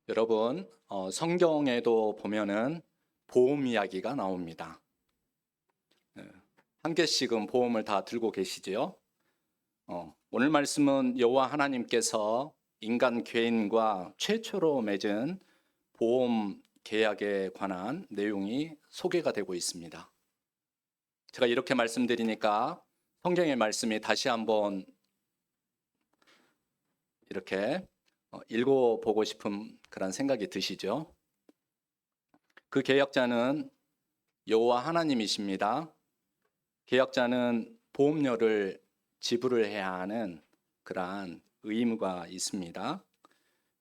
여러분, 성경에도 보면은 보험 이야기가 나옵니다. 예, 한 개씩은 보험을 다 들고 계시지요? 오늘 말씀은 여호와 하나님께서 인간 개인과 최초로 맺은 보험 계약에 관한 내용이 소개가 되고 있습니다. 제가 이렇게 말씀드리니까 성경의 말씀이 다시 한번 이렇게 읽어보고 싶은 그런 생각이 드시죠? 그 계약자는 여호와 하나님이십니다. 계약자는 보험료를 지불을 해야 하는 그러한 의무가 있습니다.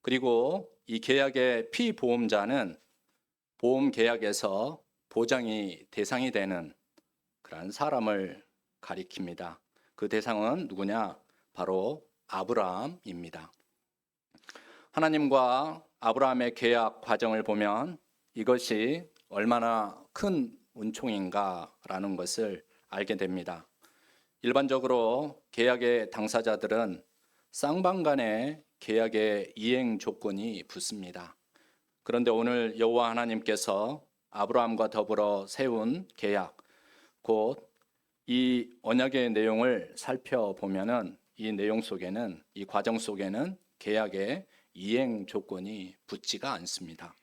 그리고 이 계약의 피보험자는 보험 계약에서 보장이 대상이 되는 그러한 사람을 가리킵니다. 그 대상은 누구냐? 바로 아브라함입니다. 하나님과 아브라함의 계약 과정을 보면 이것이 얼마나 큰 은총인가라는 것을 알게 됩니다. 일반적으로 계약의 당사자들은 쌍방간의 계약의 이행 조건이 붙습니다. 그런데 오늘 여호와 하나님께서 아브라함과 더불어 세운 계약, 곧 이 언약의 내용을 살펴보면은 이 내용 속에는, 이 과정 속에는 계약의 이행 조건이 붙지가 않습니다.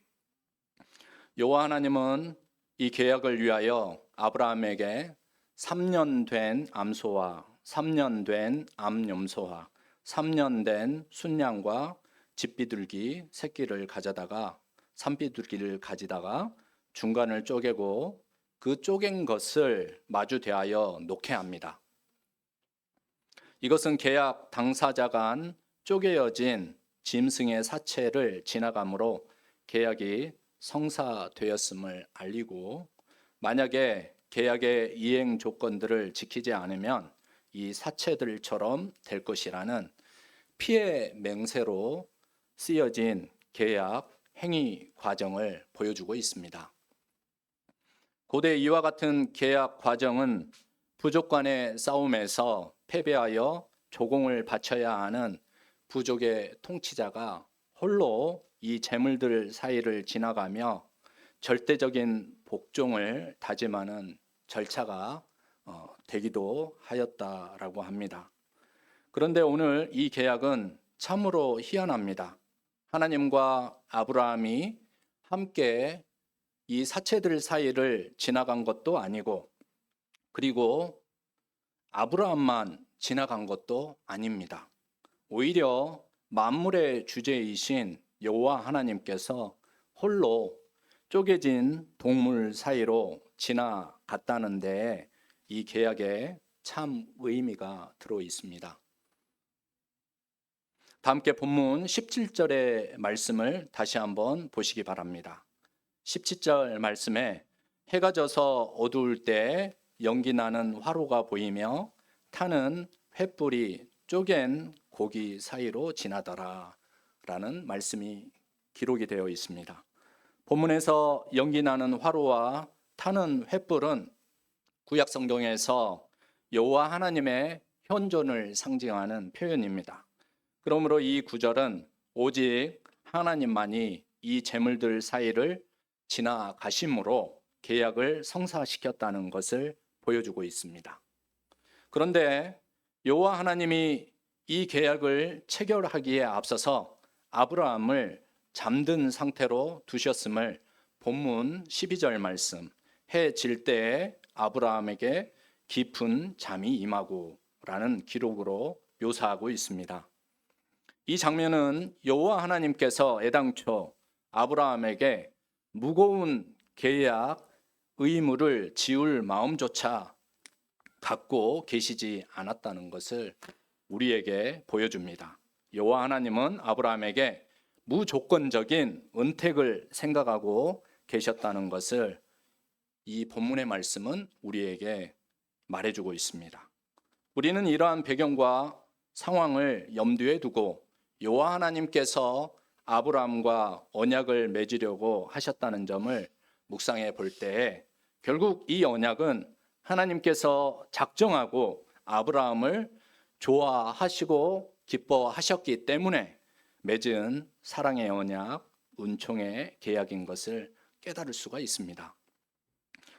여호와 하나님은 이 계약을 위하여 아브라함에게 3년 된 암소와 3년 된 암염소와 3년 된 순양과 집비둘기 새끼를 가져다가 산비둘기를 가지다가 중간을 쪼개고 그 쪼갠 것을 마주 대하여 놓게 합니다. 이것은 계약 당사자 간 쪼개어진 짐승의 사체를 지나감으로 계약이 성사되었음을 알리고, 만약에 계약의 이행 조건들을 지키지 않으면 이 사체들처럼 될 것이라는 피해 맹세로 쓰여진 계약 행위 과정을 보여주고 있습니다. 고대 이와 같은 계약 과정은 부족 간의 싸움에서 패배하여 조공을 바쳐야 하는 부족의 통치자가 홀로 이 재물들 사이를 지나가며 절대적인 복종을 다짐하는 절차가 되기도 하였다라고 합니다. 그런데 오늘 이 계약은 참으로 희한합니다. 하나님과 아브라함이 함께 이 사체들 사이를 지나간 것도 아니고, 그리고 아브라함만 지나간 것도 아닙니다. 오히려 만물의 주제이신 여호와 하나님께서 홀로 쪼개진 동물 사이로 지나갔다는 데 이 계약에 참 의미가 들어 있습니다. 다 함께 본문 17절의 말씀을 다시 한번 보시기 바랍니다. 17절 말씀에 해가 져서 어두울 때 연기 나는 화로가 보이며 타는 횃불이 쪼갠 고기 사이로 지나더라 라는 말씀이 기록이 되어 있습니다. 본문에서 연기 나는 화로와 타는 횃불은 구약 성경에서 여호와 하나님의 현존을 상징하는 표현입니다. 그러므로 이 구절은 오직 하나님만이 이 재물들 사이를 지나가심으로 계약을 성사시켰다는 것을 보여주고 있습니다. 그런데 여호와 하나님이 이 계약을 체결하기에 앞서서 아브라함을 잠든 상태로 두셨음을 본문 12절 말씀, 해 질 때에 아브라함에게 깊은 잠이 임하고 라는 기록으로 묘사하고 있습니다. 이 장면은 여호와 하나님께서 애당초 아브라함에게 무거운 계약 의무를 지울 마음조차 갖고 계시지 않았다는 것을 우리에게 보여줍니다. 여호와 하나님은 아브라함에게 무조건적인 은택을 생각하고 계셨다는 것을 이 본문의 말씀은 우리에게 말해주고 있습니다. 우리는 이러한 배경과 상황을 염두에 두고 여호와 하나님께서 아브라함과 언약을 맺으려고 하셨다는 점을 묵상해 볼 때에 결국 이 언약은 하나님께서 작정하고 아브라함을 좋아하시고 기뻐하셨기 때문에 맺은 사랑의 언약, 은총의 계약인 것을 깨달을 수가 있습니다.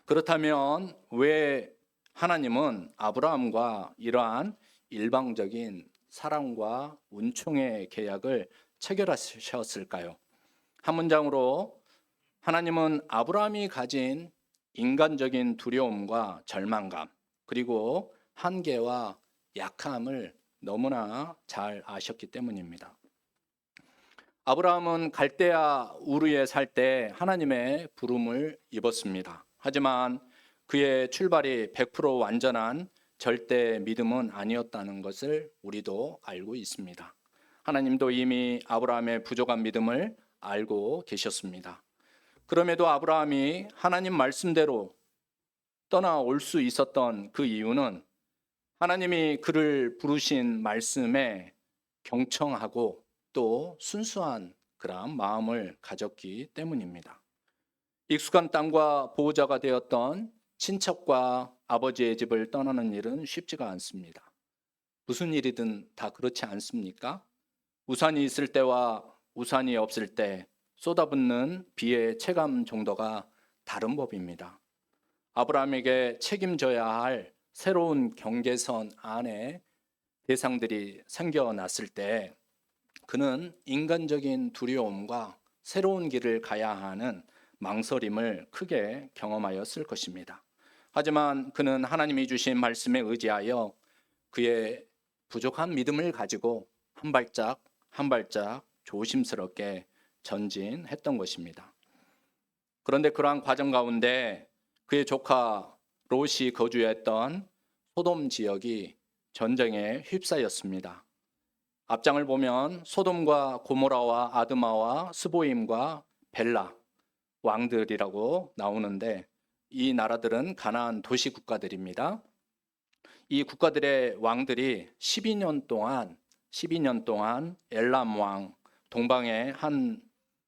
그렇다면 왜 하나님은 아브라함과 이러한 일방적인 사랑과 은총의 계약을 체결하셨을까요? 한 문장으로 하나님은 아브라함이 가진 인간적인 두려움과 절망감, 그리고 한계와 약함을 너무나 잘 아셨기 때문입니다. 아브라함은 갈대아 우르에 살 때 하나님의 부름을 입었습니다. 하지만 그의 출발이 100% 완전한 절대 믿음은 아니었다는 것을 우리도 알고 있습니다. 하나님도 이미 아브라함의 부족한 믿음을 알고 계셨습니다. 그럼에도 아브라함이 하나님 말씀대로 떠나올 수 있었던 그 이유는 하나님이 그를 부르신 말씀에 경청하고 또 순수한 그러한 마음을 가졌기 때문입니다. 익숙한 땅과 보호자가 되었던 친척과 아버지의 집을 떠나는 일은 쉽지가 않습니다. 무슨 일이든 다 그렇지 않습니까? 우산이 있을 때와 우산이 없을 때 쏟아붓는 비의 체감 정도가 다른 법입니다. 아브라함에게 책임져야 할 새로운 경계선 안에 대상들이 생겨났을 때 그는 인간적인 두려움과 새로운 길을 가야 하는 망설임을 크게 경험하였을 것입니다. 하지만 그는 하나님이 주신 말씀에 의지하여 그의 부족한 믿음을 가지고 한 발짝 한 발짝 조심스럽게 전진했던 것입니다. 그런데 그러한 과정 가운데 그의 조카 롯이 거주했던 소돔 지역이 전쟁에 휩싸였습니다. 앞장을 보면 소돔과 고모라와 아드마와 스보임과 벨라 왕들이라고 나오는데 이 나라들은 가나안 도시 국가들입니다. 이 국가들의 왕들이 12년 동안 엘람 왕, 동방의 한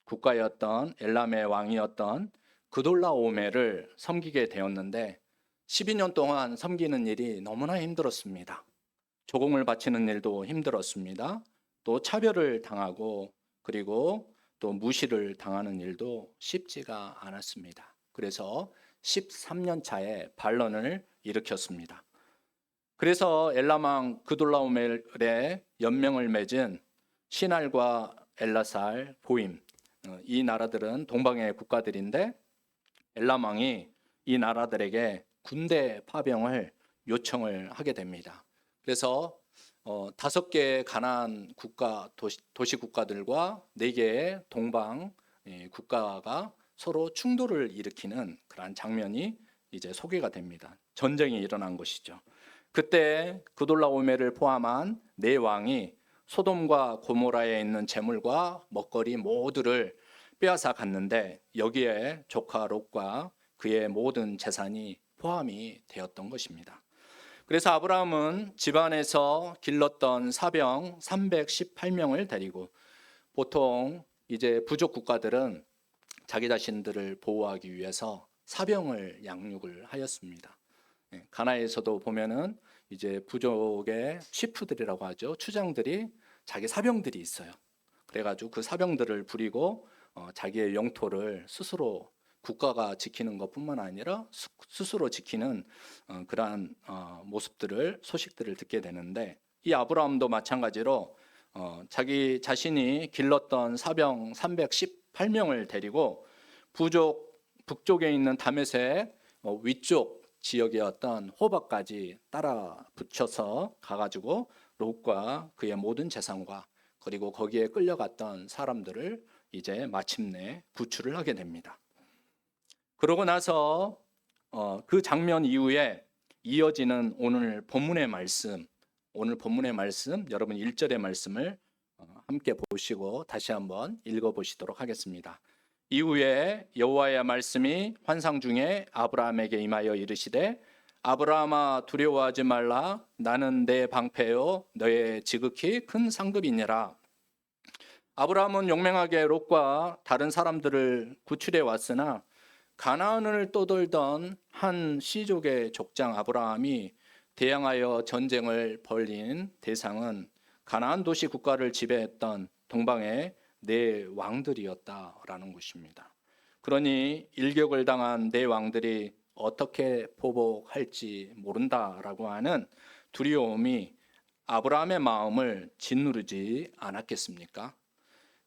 국가였던 엘람의 왕이었던 그돌라오메를 섬기게 되었는데 12년 동안 섬기는 일이 너무나 힘들었습니다. 조공을 바치는 일도 힘들었습니다. 또 차별을 당하고 그리고 또 무시를 당하는 일도 쉽지가 않았습니다. 그래서 13년 차에 반란을 일으켰습니다. 그래서 엘람왕 그돌라오멜의 연명을 맺은 시날과 엘라살, 보임 이 나라들은 동방의 국가들인데 엘람왕이 이 나라들에게 군대 파병을 요청을 하게 됩니다. 그래서 5개의 가나안 국가 도시 국가들과 4개의 동방 국가가 서로 충돌을 일으키는 그러한 장면이 이제 소개가 됩니다. 전쟁이 일어난 것이죠. 그때 그돌라오메를 포함한 4왕이 소돔과 고모라에 있는 재물과 먹거리 모두를 빼앗아 갔는데 여기에 조카 롯과 그의 모든 재산이 포함이 되었던 것입니다. 그래서 아브라함은 집안에서 길렀던 사병 318명을 데리고 보통 이제 부족 국가들은 자기 자신들을 보호하기 위해서 사병을 양육을 하였습니다. 가나에서도 보면은 이제 부족의 치프들이라고 하죠. 추장들이 자기 사병들이 있어요. 그래가지고 그 사병들을 부리고 자기의 영토를 스스로 국가가 지키는 것뿐만 아니라 스스로 지키는 그러한 소식들을 듣게 되는데 이 아브라함도 마찬가지로 자기 자신이 길렀던 사병 318명을 데리고 북쪽에 있는 다메섹 위쪽 지역이었던 호박까지 따라 붙여서 가가지고 롯과 그의 모든 재산과 그리고 거기에 끌려갔던 사람들을 이제 마침내 구출을 하게 됩니다. 그러고 나서 그 장면 이후에 이어지는 오늘 본문의 말씀 여러분 1절의 말씀을 함께 보시고 다시 한번 읽어보시도록 하겠습니다. 이후에 여호와의 말씀이 환상 중에 아브라함에게 임하여 이르시되 아브라함아 두려워하지 말라 나는 내 방패요 너의 지극히 큰 상급이니라. 아브라함은 용맹하게 롯과 다른 사람들을 구출해 왔으나 가나안을 떠돌던 한 시족의 족장 아브라함이 대항하여 전쟁을 벌인 대상은 가나안 도시 국가를 지배했던 동방의 네 왕들이었다라는 것입니다. 그러니 일격을 당한 네 왕들이 어떻게 보복할지 모른다라고 하는 두려움이 아브라함의 마음을 짓누르지 않았겠습니까?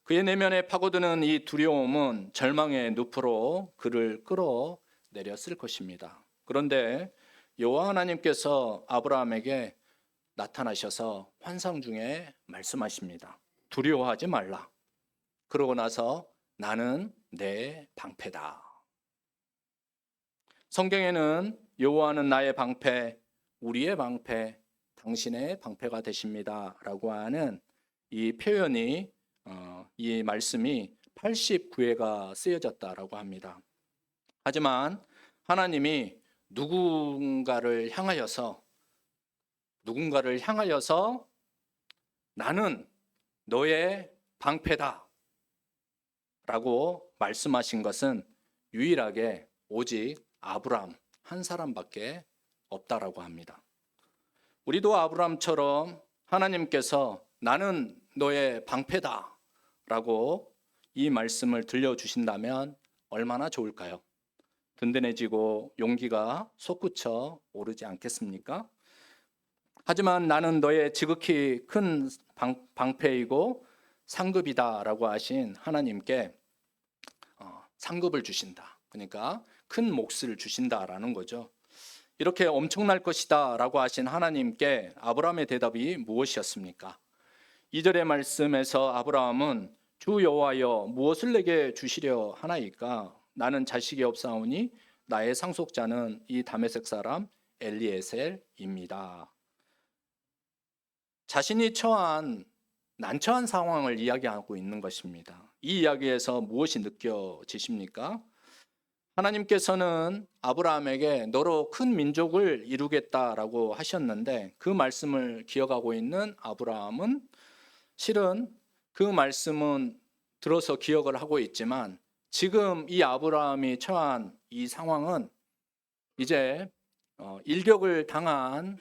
그의 내면에 파고드는 이 두려움은 절망의 늪으로 그를 끌어내렸을 것입니다. 그런데 여호와 하나님께서 아브라함에게 나타나셔서 환상 중에 말씀하십니다. 두려워하지 말라. 그러고 나서 나는 내 방패다. 성경에는 여호와는 나의 방패, 우리의 방패, 당신의 방패가 되십니다 라고 하는 이 표현이 이 말씀이 89회가 쓰여졌다라고 합니다. 하지만 하나님이 누군가를 향하여서 나는 너의 방패다 라고 말씀하신 것은 유일하게 오직 아브람 한 사람밖에 없다라고 합니다. 우리도 아브람처럼 하나님께서 나는 너의 방패다 라고 이 말씀을 들려주신다면 얼마나 좋을까요? 든든해지고 용기가 솟구쳐 오르지 않겠습니까? 하지만 나는 너의 지극히 큰 방패이고 상급이다 라고 하신 하나님께 상급을 주신다. 그러니까 큰 몫을 주신다라는 거죠. 이렇게 엄청날 것이다 라고 하신 하나님께 아브라함의 대답이 무엇이었습니까? 2절의 말씀에서 아브라함은 주 여호와여 무엇을 내게 주시려 하나이까? 나는 자식이 없사오니 나의 상속자는 이 다메섹 사람 엘리에셀입니다. 자신이 처한 난처한 상황을 이야기하고 있는 것입니다. 이 이야기에서 무엇이 느껴지십니까? 하나님께서는 아브라함에게 너로 큰 민족을 이루겠다라고 하셨는데 그 말씀을 기억하고 있는 아브라함은 실은 그 말씀은 들어서 기억을 하고 있지만 지금 이 아브라함이 처한 이 상황은 이제 일격을 당한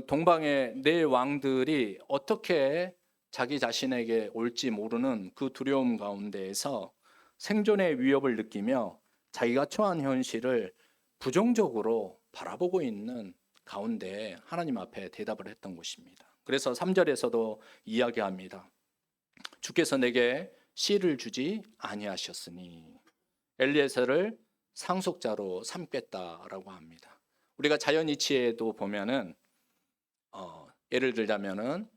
동방의 네 왕들이 어떻게 자기 자신에게 올지 모르는 그 두려움 가운데에서 생존의 위협을 느끼며 자기가 처한 현실을 부정적으로 바라보고 있는 가운데 하나님 앞에 대답을 했던 것입니다. 그래서 3절에서도 이야기합니다. 주께서 내게 씨를 주지 아니하셨으니 엘리에셀을 상속자로 삼겠다라고 합니다. 우리가 자연 이치에도 보면은 예를 들자면은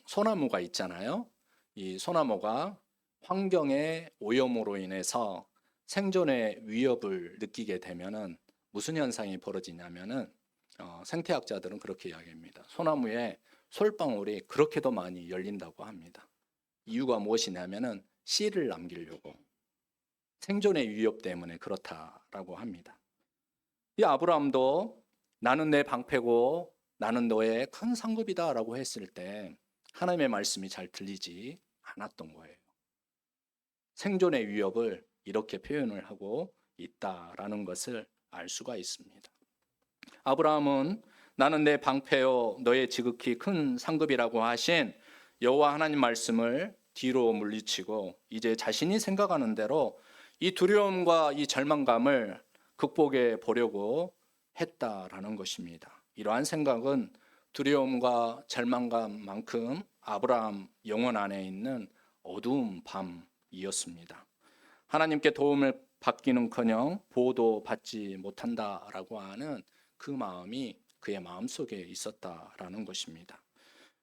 소나무가 있잖아요. 이 소나무가 환경의 오염으로 인해서 생존의 위협을 느끼게 되면은 무슨 현상이 벌어지냐면은 생태학자들은 그렇게 이야기합니다. 소나무에 솔방울이 그렇게도 많이 열린다고 합니다. 이유가 무엇이냐면은 씨를 남기려고 생존의 위협 때문에 그렇다라고 합니다. 이 아브라함도 나는 내 방패고 나는 너의 큰 상급이다라고 했을 때 하나님의 말씀이 잘 들리지 않았던 거예요. 생존의 위협을 이렇게 표현을 하고 있다라는 것을 알 수가 있습니다. 아브라함은 나는 내 방패요 너의 지극히 큰 상급이라고 하신 여호와 하나님 말씀을 뒤로 물리치고 이제 자신이 생각하는 대로 이 두려움과 이 절망감을 극복해 보려고 했다라는 것입니다. 이러한 생각은 두려움과 절망감만큼 아브라함 영혼 안에 있는 어두운 밤이었습니다. 하나님께 도움을 받기는커녕 보호도 받지 못한다라고 하는 그 마음이 그의 마음속에 있었다라는 것입니다.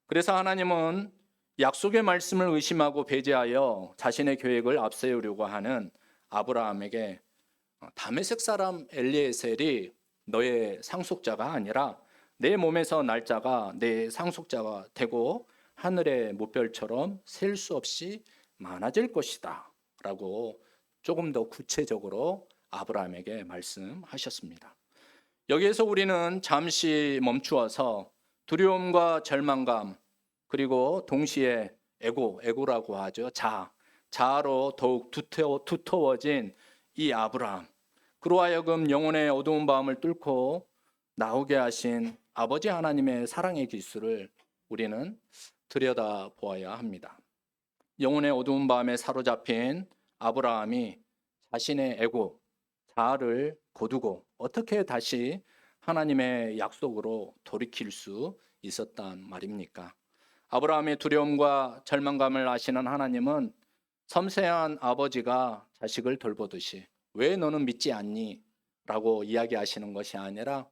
그래서 하나님은 약속의 말씀을 의심하고 배제하여 자신의 계획을 앞세우려고 하는 아브라함에게 다메섹 사람 엘리에셀이 너의 상속자가 아니라 내 몸에서 날 자가 내 상속자가 되고 하늘의 무별처럼 셀 수 없이 많아질 것이다 라고 조금 더 구체적으로 아브라함에게 말씀하셨습니다. 여기에서 우리는 잠시 멈추어서 두려움과 절망감 그리고 동시에 에고라고 하죠. 자아로 더욱 두터워진 이 아브라함, 그로 하여금 영혼의 어두운 밤을 뚫고 나오게 하신 아버지 하나님의 사랑의 기술을 우리는 들여다보아야 합니다. 영혼의 어두운 밤에 사로잡힌 아브라함이 자신의 에고, 자아를 거두고 어떻게 다시 하나님의 약속으로 돌이킬 수 있었단 말입니까? 아브라함의 두려움과 절망감을 아시는 하나님은 섬세한 아버지가 자식을 돌보듯이 왜 너는 믿지 않니? 라고 이야기하시는 것이 아니라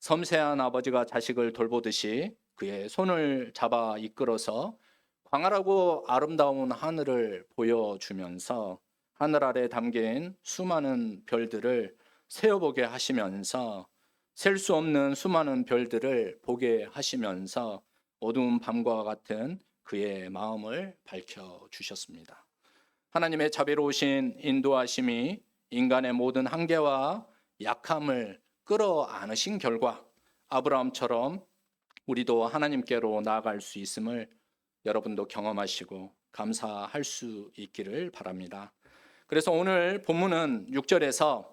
섬세한 아버지가 자식을 돌보듯이 그의 손을 잡아 이끌어서 광활하고 아름다운 하늘을 보여주면서 하늘 아래 담긴 수많은 별들을 세어보게 하시면서 셀 수 없는 수많은 별들을 보게 하시면서 어두운 밤과 같은 그의 마음을 밝혀주셨습니다. 하나님의 자비로우신 인도하심이 인간의 모든 한계와 약함을 끌어안으신 결과 아브라함처럼 우리도 하나님께로 나아갈 수 있음을 여러분도 경험하시고 감사할 수 있기를 바랍니다. 그래서 오늘 본문은 6절에서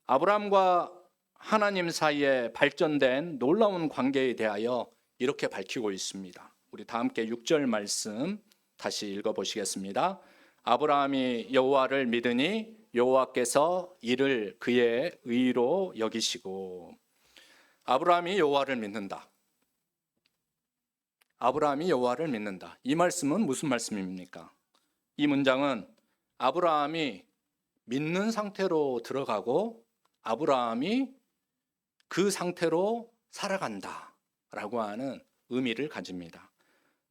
아브라함과 하나님 사이에 발전된 놀라운 관계에 대하여 이렇게 밝히고 있습니다. 우리 다 함께 6절 말씀 다시 읽어보시겠습니다. 아브라함이 여호와를 믿으니 여호와께서 이를 그의 의로 여기시고. 아브라함이 여호와를 믿는다. 아브라함이 여호와를 믿는다. 이 말씀은 무슨 말씀입니까? 이 문장은 아브라함이 믿는 상태로 들어가고 아브라함이 그 상태로 살아간다 라고 하는 의미를 가집니다.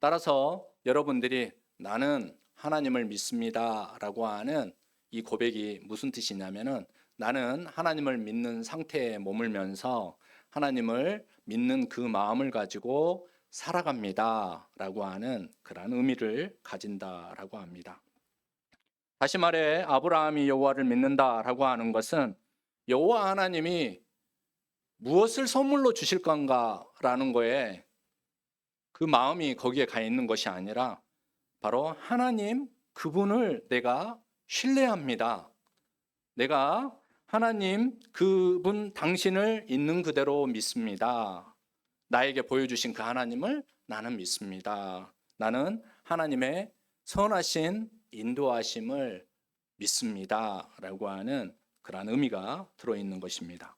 따라서 여러분들이 나는 하나님을 믿습니다 라고 하는 이 고백이 무슨 뜻이냐면은 나는 하나님을 믿는 상태에 머물면서 하나님을 믿는 그 마음을 가지고 살아갑니다 라고 하는 그런 의미를 가진다라고 합니다. 다시 말해 아브라함이 여호와를 믿는다라고 하는 것은 여호와 하나님이 무엇을 선물로 주실 건가라는 거에 그 마음이 거기에 가 있는 것이 아니라 바로 하나님 그분을 내가 신뢰합니다. 내가 하나님 그분 당신을 있는 그대로 믿습니다. 나에게 보여주신 그 하나님을 나는 믿습니다. 나는 하나님의 선하신 인도하심을 믿습니다. 라고 하는 그런 의미가 들어있는 것입니다.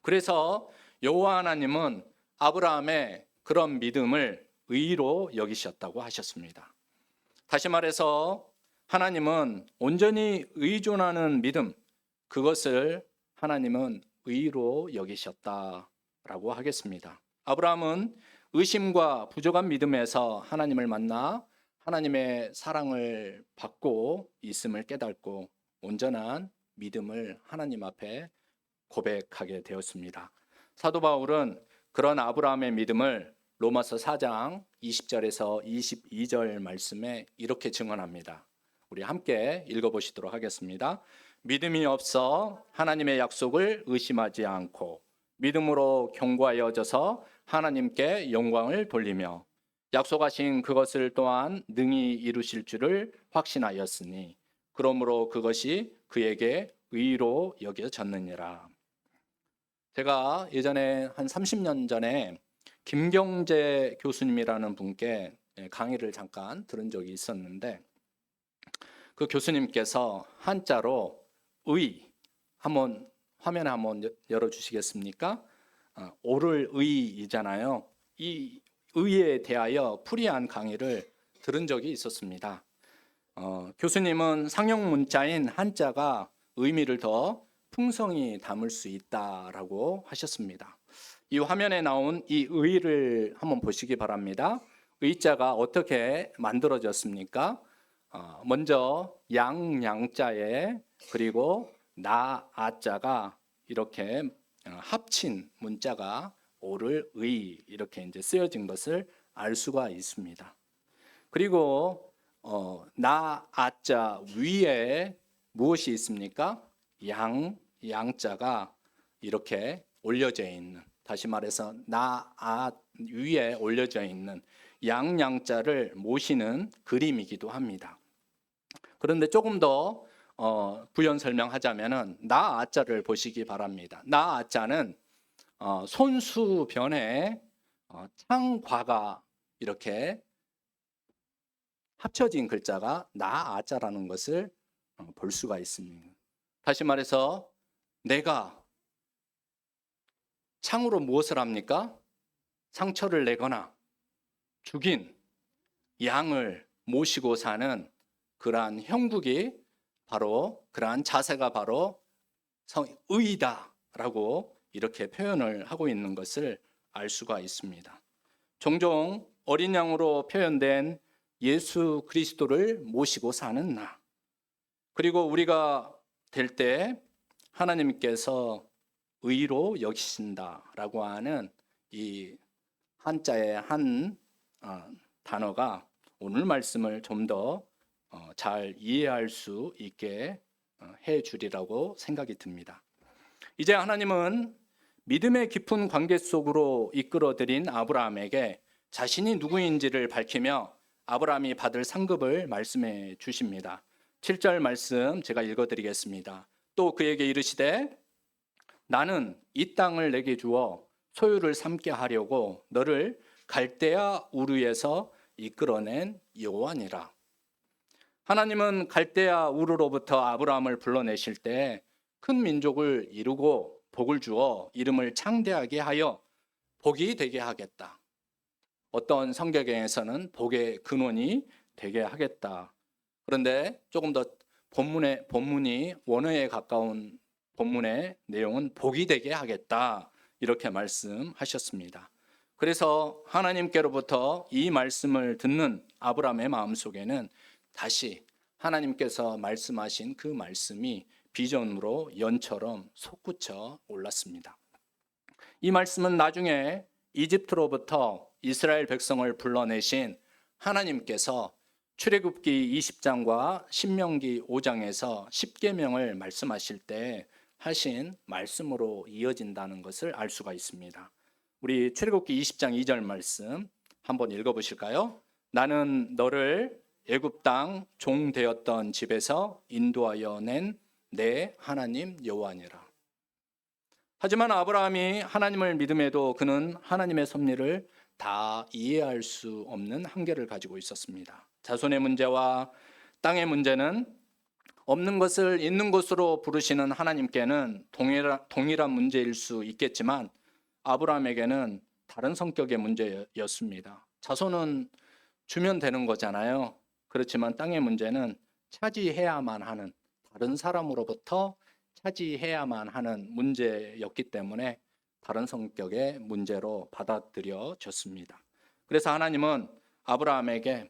그래서 여호와 하나님은 아브라함의 그런 믿음을 의로 여기셨다고 하셨습니다. 다시 말해서 하나님은 온전히 의존하는 믿음, 그것을 하나님은 의로 여기셨다라고 하겠습니다. 아브라함은 의심과 부족한 믿음에서 하나님을 만나 하나님의 사랑을 받고 있음을 깨닫고 온전한 믿음을 하나님 앞에 고백하게 되었습니다. 사도 바울은 그런 아브라함의 믿음을 로마서 4장 20절에서 22절 말씀에 이렇게 증언합니다. 우리 함께 읽어보시도록 하겠습니다. 믿음이 없어 하나님의 약속을 의심하지 않고 믿음으로 견고하여져서 하나님께 영광을 돌리며 약속하신 그것을 또한 능히 이루실 줄을 확신하였으니 그러므로 그것이 그에게 의로 여겨졌느니라. 제가 예전에 한 30년 전에 김경재 교수님이라는 분께 강의를 잠깐 들은 적이 있었는데 그 교수님께서 한자로 의, 한번 화면에 한번 열어주시겠습니까? 오를 의이잖아요. 이 의에 대하여 풀이한 강의를 들은 적이 있었습니다. 교수님은 상형 문자인 한자가 의미를 더 풍성히 담을 수 있다라고 하셨습니다. 이 화면에 나온 이 의를 한번 보시기 바랍니다. 의자가 어떻게 만들어졌습니까? 먼저 양자에 그리고 나아자가 이렇게 합친 문자가 오를 의 이렇게 이제 쓰여진 것을 알 수가 있습니다. 그리고 나아자 위에 무엇이 있습니까? 양자가 이렇게 올려져 있는, 다시 말해서 나아 위에 올려져 있는 양자를 모시는 그림이기도 합니다. 그런데 조금 더 부연 설명하자면은 나아자를 보시기 바랍니다. 나아자는 손수변에 창과가 이렇게 합쳐진 글자가 나아자라는 것을 볼 수가 있습니다. 다시 말해서 내가 창으로 무엇을 합니까? 상처를 내거나 죽인 양을 모시고 사는 그러한 형국이 바로 그러한 자세가 바로 의다라고 이렇게 표현을 하고 있는 것을 알 수가 있습니다. 종종 어린 양으로 표현된 예수 그리스도를 모시고 사는 나, 그리고 우리가 될 때 하나님께서 의로 여기신다라고 하는 이 한자의 한 단어가 오늘 말씀을 좀 더 잘 이해할 수 있게 해 주리라고 생각이 듭니다. 이제 하나님은 믿음의 깊은 관계 속으로 이끌어들인 아브라함에게 자신이 누구인지를 밝히며 아브라함이 받을 상급을 말씀해 주십니다. 7절 말씀 제가 읽어드리겠습니다. 또 그에게 이르시되 나는 이 땅을 내게 주어 소유를 삼게 하려고 너를 갈대아 우르에서 이끌어낸 여호와니라. 하나님은 갈대아 우르로부터 아브라함을 불러내실 때 큰 민족을 이루고 복을 주어 이름을 창대하게 하여 복이 되게 하겠다. 어떤 성경에서는 복의 근원이 되게 하겠다. 그런데 조금 더 본문이 원어에 가까운 본문의 내용은 복이 되게 하겠다. 이렇게 말씀하셨습니다. 그래서 하나님께로부터 이 말씀을 듣는 아브라함의 마음속에는 다시 하나님께서 말씀하신 그 말씀이 비전으로 연처럼 솟구쳐 올랐습니다. 이 말씀은 나중에 이집트로부터 이스라엘 백성을 불러내신 하나님께서 출애굽기 20장과 신명기 5장에서 10계명을 말씀하실 때 하신 말씀으로 이어진다는 것을 알 수가 있습니다. 우리 출애굽기 20장 2절 말씀 한번 읽어보실까요? 나는 너를 애굽 땅 종 되었던 집에서 인도하여 낸 내 하나님 여호와니라. 하지만 아브라함이 하나님을 믿음에도 그는 하나님의 섭리를 다 이해할 수 없는 한계를 가지고 있었습니다. 자손의 문제와 땅의 문제는 없는 것을 있는 것으로 부르시는 하나님께는 동일한 문제일 수 있겠지만 아브라함에게는 다른 성격의 문제였습니다. 자손은 주면 되는 거잖아요. 그렇지만 땅의 문제는 차지해야만 하는, 다른 사람으로부터 차지해야만 하는 문제였기 때문에 다른 성격의 문제로 받아들여졌습니다. 그래서 하나님은 아브라함에게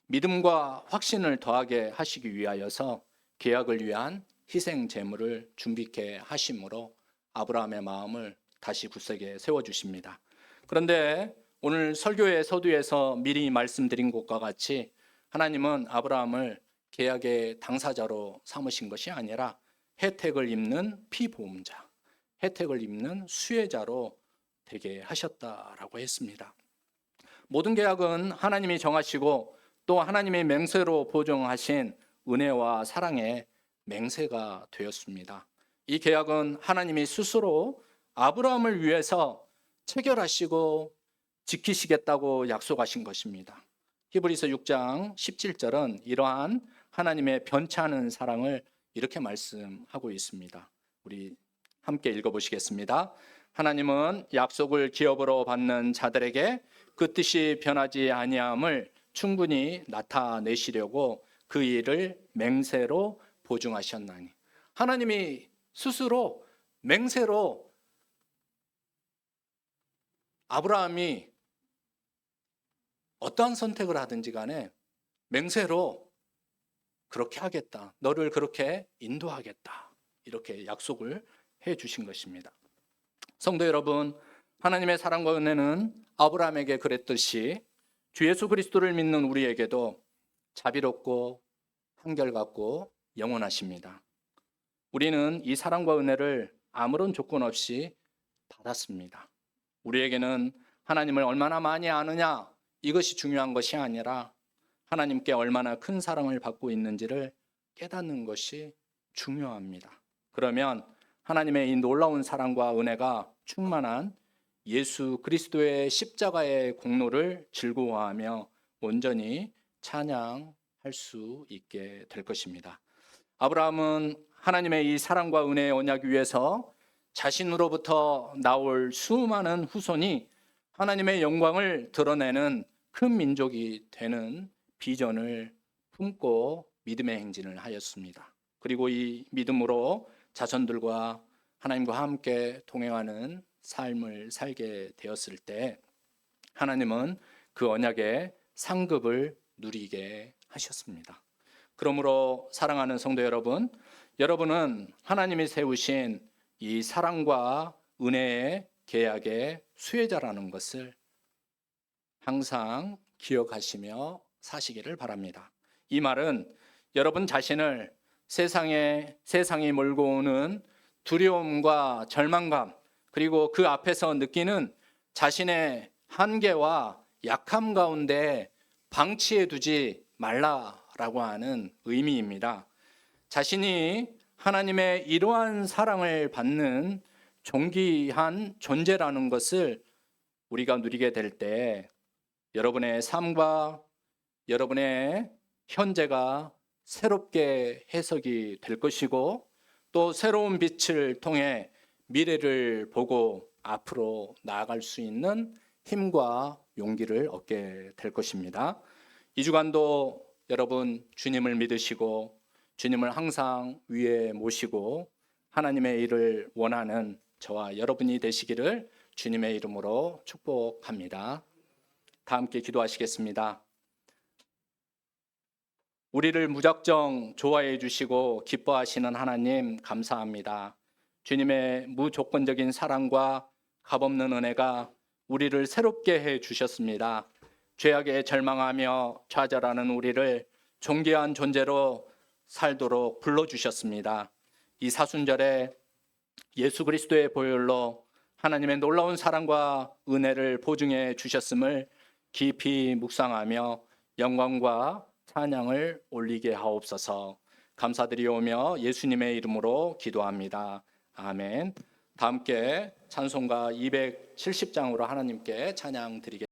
믿음과 확신을 더하게 하시기 위하여서 계약을 위한 희생 제물을 준비케 하심으로 아브라함의 마음을 다시 굳세게 세워주십니다. 그런데 오늘 설교의 서두에서 미리 말씀드린 것과 같이 하나님은 아브라함을 계약의 당사자로 삼으신 것이 아니라 혜택을 입는 피보험자, 혜택을 입는 수혜자로 되게 하셨다라고 했습니다. 모든 계약은 하나님이 정하시고 또 하나님의 맹세로 보증하신 은혜와 사랑의 맹세가 되었습니다. 이 계약은 하나님이 스스로 아브라함을 위해서 체결하시고 지키시겠다고 약속하신 것입니다. 히브리서 6장 17절은 이러한 하나님의 변치 않은 사랑을 이렇게 말씀하고 있습니다. 우리 함께 읽어보시겠습니다. 하나님은 약속을 기업으로 받는 자들에게 그 뜻이 변하지 아니함을 충분히 나타내시려고 그 일을 맹세로 보증하셨나니. 하나님이 스스로 맹세로 아브라함이 어떠한 선택을 하든지 간에 맹세로 그렇게 하겠다, 너를 그렇게 인도하겠다, 이렇게 약속을 해 주신 것입니다. 성도 여러분, 하나님의 사랑과 은혜는 아브라함에게 그랬듯이 주 예수 그리스도를 믿는 우리에게도 자비롭고 한결같고 영원하십니다. 우리는 이 사랑과 은혜를 아무런 조건 없이 받았습니다. 우리에게는 하나님을 얼마나 많이 아느냐, 이것이 중요한 것이 아니라 하나님께 얼마나 큰 사랑을 받고 있는지를 깨닫는 것이 중요합니다. 그러면 하나님의 이 놀라운 사랑과 은혜가 충만한 예수 그리스도의 십자가의 공로를 즐거워하며 온전히 찬양할 수 있게 될 것입니다. 아브라함은 하나님의 이 사랑과 은혜의 언약 위에서 자신으로부터 나올 수많은 후손이 하나님의 영광을 드러내는 큰 민족이 되는 비전을 품고 믿음의 행진을 하였습니다. 그리고 이 믿음으로 자손들과 하나님과 함께 동행하는 삶을 살게 되었을 때 하나님은 그 언약의 상급을 누리게 하셨습니다. 그러므로 사랑하는 성도 여러분, 여러분은 하나님이 세우신 이 사랑과 은혜의 계약의 수혜자라는 것을 항상 기억하시며 사시기를 바랍니다. 이 말은 여러분 자신을 세상이 몰고 오는 두려움과 절망감, 그리고 그 앞에서 느끼는 자신의 한계와 약함 가운데 방치해 두지 말라라고 하는 의미입니다. 자신이 하나님의 이러한 사랑을 받는 존귀한 존재라는 것을 우리가 누리게 될 때 여러분의 삶과 여러분의 현재가 새롭게 해석이 될 것이고 또 새로운 빛을 통해 미래를 보고 앞으로 나아갈 수 있는 힘과 용기를 얻게 될 것입니다. 이 주간도 여러분 주님을 믿으시고 주님을 항상 위에 모시고 하나님의 일을 원하는 저와 여러분이 되시기를 주님의 이름으로 축복합니다. 다 함께 기도하시겠습니다. 우리를 무작정 좋아해 주시고 기뻐하시는 하나님 감사합니다. 주님의 무조건적인 사랑과 값없는 은혜가 우리를 새롭게 해 주셨습니다. 죄악에 절망하며 좌절하는 우리를 존귀한 존재로 살도록 불러주셨습니다. 이 사순절에 예수 그리스도의 보혈로 하나님의 놀라운 사랑과 은혜를 보증해 주셨음을 깊이 묵상하며 영광과 찬양을 올리게 하옵소서. 감사드리오며 예수님의 이름으로 기도합니다. 아멘. 다 함께 찬송가 270장으로 하나님께 찬양 드리겠습니다.